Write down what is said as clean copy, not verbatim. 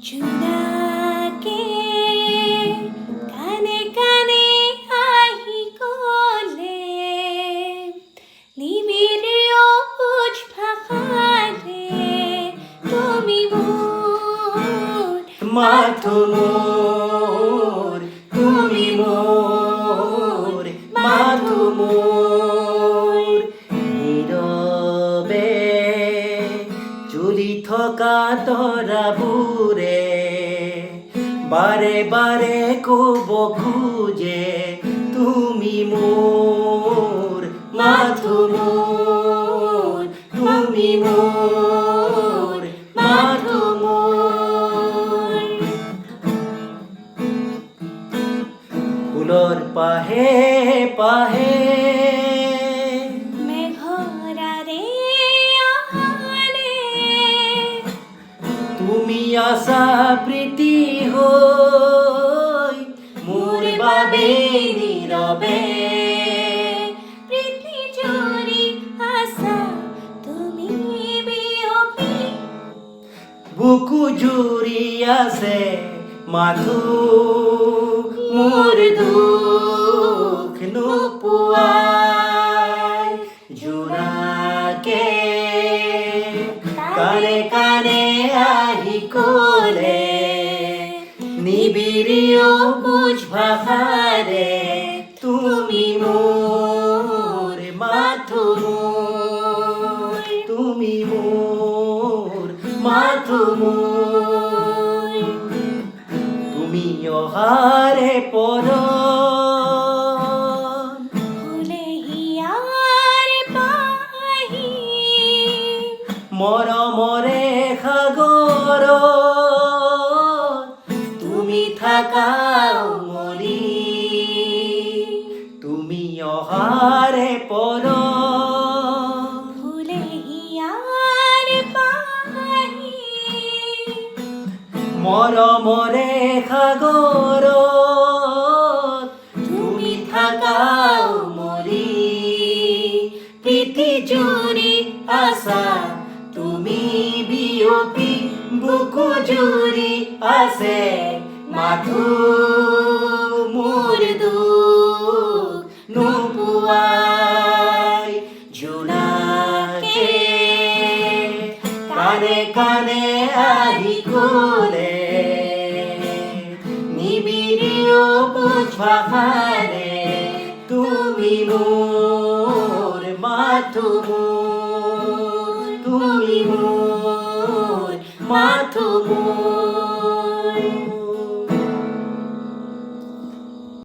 জোনাকে কানে কানে আহি কলে নিবিড় অবুঝ ভাষাৰে তুমি মোৰ মাথো মোৰ তুমি মোৰ মাথো মোৰ নীৰৱে জ্বলি থকা তৰাবোৰে বাৰে বাৰে ক'ব খোজে তুমি মোৰ মাথো মোৰ তুমি মোৰ মাথো মোৰ ফুলৰ পাহে পাহে মেঘৰাৰে আহাৰে তুমি আছা প্ৰীতি হৈ মোৰ বাবে নীৰৱে প্ৰীতি জুৰি আছা তুমি বিয়পি বুকু জুৰি আছে মাথো মোৰ দুখ নোপোৱাই জোনাকে কানে কানে আহি ক'লে নিবিড় অবুঝ ভাষাৰে তুমি মোৰ মাথো মোৰ তুমি মোৰ মাথো মোৰ তুমি অহাৰে পৰম ফুলে হিয়াৰ পাহি মৰমৰে সাগৰত তুমি থাকা মৰি তুমি অহাৰে পৰম ফুলে হিয়াৰ পাহি মৰমৰে সাগৰত তুমি থাকা মৰি প্ৰীতি জুৰি আছা তুমি বিয়পি বুকু জুৰি আছে মাথো মোৰ দুখ নোপোৱাই জোনাকে কানে কানে আহি ক'লে নিবিড় অবুঝ ভাষাৰে তুমি মোৰ মাথো মোৰ তুমি মোৰ মাথো মোৰ